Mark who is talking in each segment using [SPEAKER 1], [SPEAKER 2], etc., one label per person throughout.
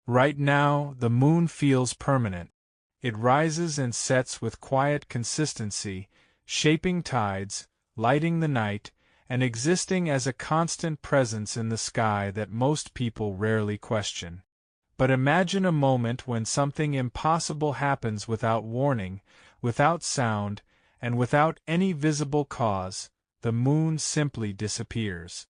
[SPEAKER 1] Right now, the moon feels permanent. It rises and sets with quiet consistency, shaping tides, lighting the night, and existing as a constant presence in the sky that most people rarely question. But imagine a moment when something impossible happens without warning, without sound, and without any visible cause. The moon simply disappears.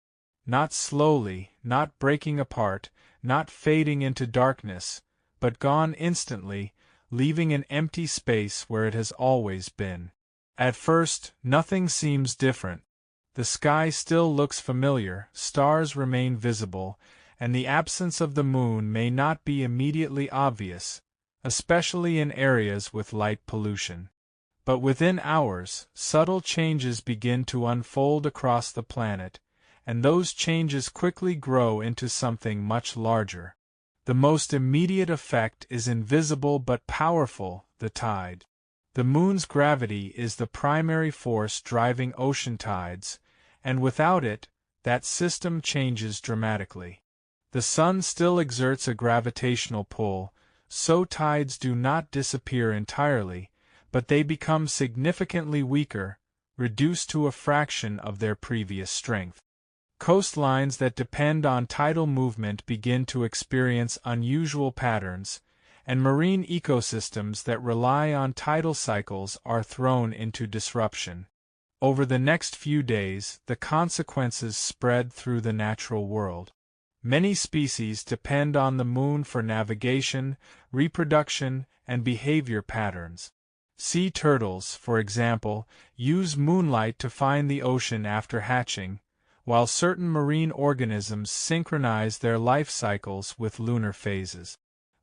[SPEAKER 1] Not slowly, not breaking apart, not fading into darkness, but gone instantly, leaving an empty space where it has always been. At first, nothing seems different. The sky still looks familiar, stars remain visible, and the absence of the moon may not be immediately obvious, especially in areas with light pollution. But within hours, subtle changes begin to unfold across the planet, and those changes quickly grow into something much larger. The most immediate effect is invisible but powerful: the tide. The moon's gravity is the primary force driving ocean tides, and without it, that system changes dramatically. The sun still exerts a gravitational pull, so tides do not disappear entirely, but they become significantly weaker, reduced to a fraction of their previous strength. Coastlines that depend on tidal movement begin to experience unusual patterns, and marine ecosystems that rely on tidal cycles are thrown into disruption. Over the next few days, the consequences spread through the natural world. Many species depend on the moon for navigation, reproduction, and behavior patterns. Sea turtles, for example, use moonlight to find the ocean after hatching, while certain marine organisms synchronize their life cycles with lunar phases.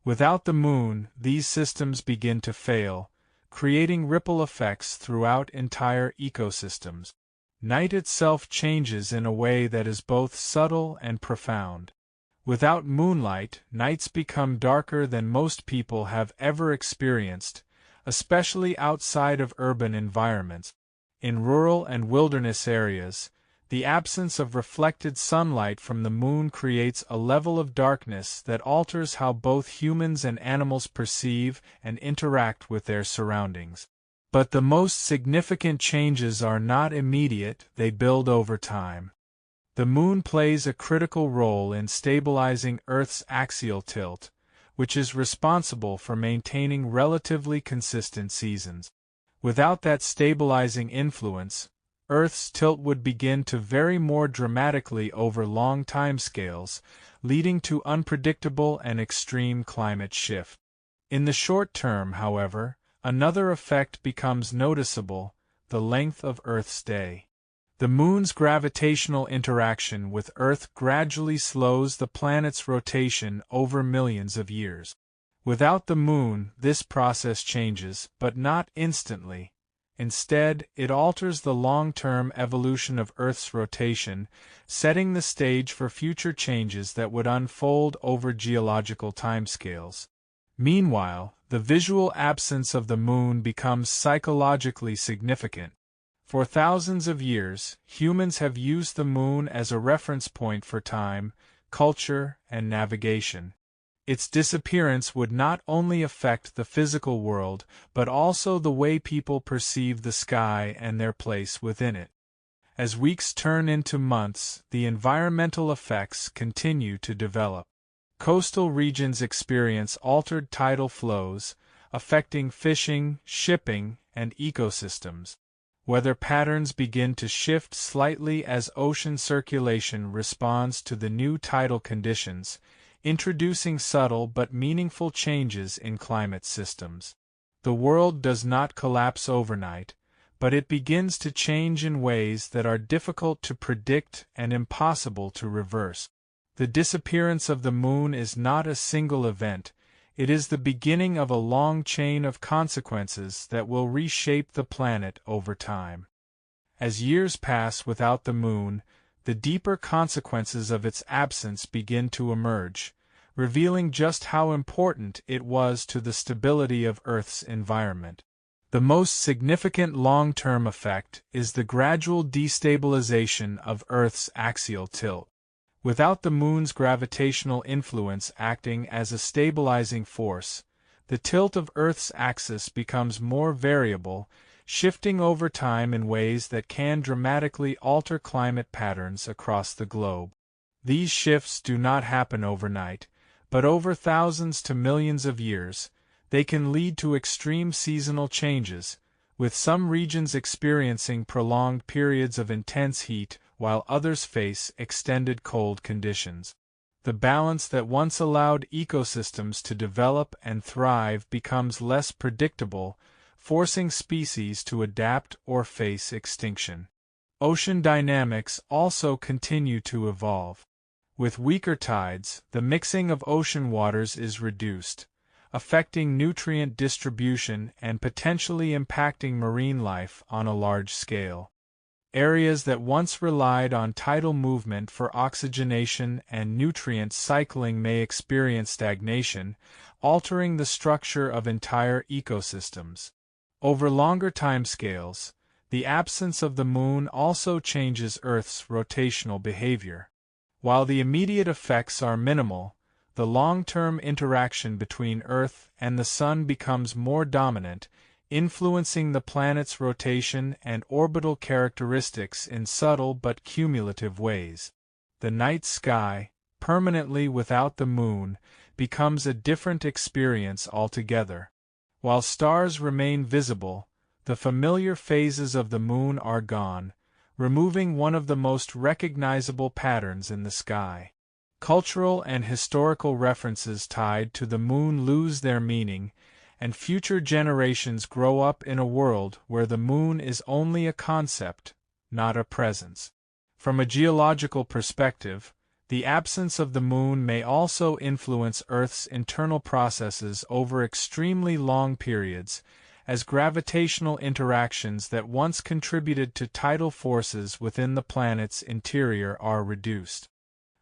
[SPEAKER 1] Without the moon, these systems begin to fail, creating ripple effects throughout entire ecosystems. Night itself changes in a way that is both subtle and profound. Without moonlight, nights become darker than most people have ever experienced, especially outside of urban environments. In rural and wilderness areas, the absence of reflected sunlight from the moon creates a level of darkness that alters how both humans and animals perceive and interact with their surroundings. But the most significant changes are not immediate; they build over time. The moon plays a critical role in stabilizing Earth's axial tilt, which is responsible for maintaining relatively consistent seasons. Without that stabilizing influence, Earth's tilt would begin to vary more dramatically over long timescales, leading to unpredictable and extreme climate shift. In the short term, however, another effect becomes noticeable: the length of Earth's day. The moon's gravitational interaction with Earth gradually slows the planet's rotation over millions of years. Without the moon, this process changes, but not instantly. Instead, it alters the long-term evolution of Earth's rotation, setting the stage for future changes that would unfold over geological timescales. Meanwhile, the visual absence of the moon becomes psychologically significant. For thousands of years, humans have used the moon as a reference point for time, culture, and navigation. Its disappearance would not only affect the physical world, but also the way people perceive the sky and their place within it. As weeks turn into months, the environmental effects continue to develop. Coastal regions experience altered tidal flows, affecting fishing, shipping, and ecosystems. Weather patterns begin to shift slightly as ocean circulation responds to the new tidal conditions, introducing subtle but meaningful changes in climate systems. The world does not collapse overnight, but it begins to change in ways that are difficult to predict and impossible to reverse. The disappearance of the moon is not a single event; it is the beginning of a long chain of consequences that will reshape the planet over time. As years pass without the moon, the deeper consequences of its absence begin to emerge, revealing just how important it was to the stability of Earth's environment. The most significant long-term effect is the gradual destabilization of Earth's axial tilt. Without the Moon's gravitational influence acting as a stabilizing force, the tilt of Earth's axis becomes more variable, shifting over time in ways that can dramatically alter climate patterns across the globe. These shifts do not happen overnight, but over thousands to millions of years, they can lead to extreme seasonal changes, with some regions experiencing prolonged periods of intense heat while others face extended cold conditions. The balance that once allowed ecosystems to develop and thrive becomes less predictable, forcing species to adapt or face extinction. Ocean dynamics also continue to evolve. With weaker tides, the mixing of ocean waters is reduced, affecting nutrient distribution and potentially impacting marine life on a large scale. Areas that once relied on tidal movement for oxygenation and nutrient cycling may experience stagnation, altering the structure of entire ecosystems. Over longer timescales, the absence of the Moon also changes Earth's rotational behavior. While the immediate effects are minimal, the long-term interaction between Earth and the Sun becomes more dominant, influencing the planet's rotation and orbital characteristics in subtle but cumulative ways. The night sky, permanently without the Moon, becomes a different experience altogether. While stars remain visible, the familiar phases of the Moon are gone, removing one of the most recognizable patterns in the sky. Cultural and historical references tied to the Moon lose their meaning, and future generations grow up in a world where the Moon is only a concept, not a presence. From a geological perspective, the absence of the Moon may also influence Earth's internal processes over extremely long periods, as gravitational interactions that once contributed to tidal forces within the planet's interior are reduced.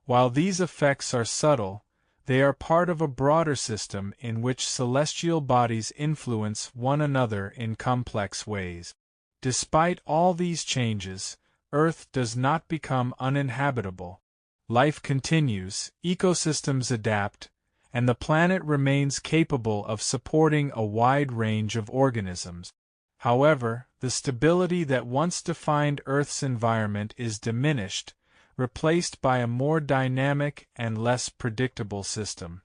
[SPEAKER 1] While these effects are subtle, they are part of a broader system in which celestial bodies influence one another in complex ways. Despite all these changes, Earth does not become uninhabitable. Life continues, ecosystems adapt, and the planet remains capable of supporting a wide range of organisms. However, the stability that once defined Earth's environment is diminished, replaced by a more dynamic and less predictable system.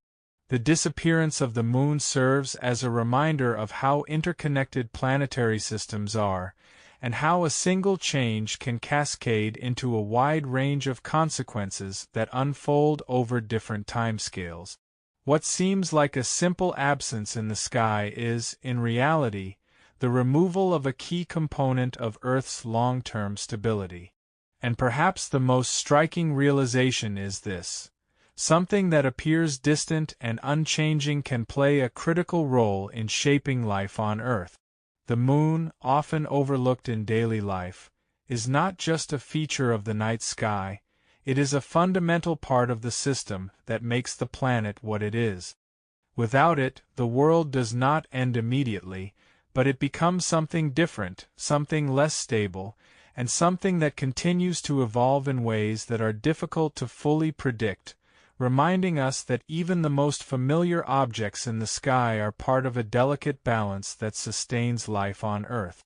[SPEAKER 1] The disappearance of the Moon serves as a reminder of how interconnected planetary systems are, and how a single change can cascade into a wide range of consequences that unfold over different timescales. What seems like a simple absence in the sky is, in reality, the removal of a key component of Earth's long-term stability. And perhaps the most striking realization is this: something that appears distant and unchanging can play a critical role in shaping life on Earth. The Moon, often overlooked in daily life, is not just a feature of the night sky, it is a fundamental part of the system that makes the planet what it is. Without it, the world does not end immediately, but it becomes something different, something less stable, and something that continues to evolve in ways that are difficult to fully predict, reminding us that even the most familiar objects in the sky are part of a delicate balance that sustains life on Earth.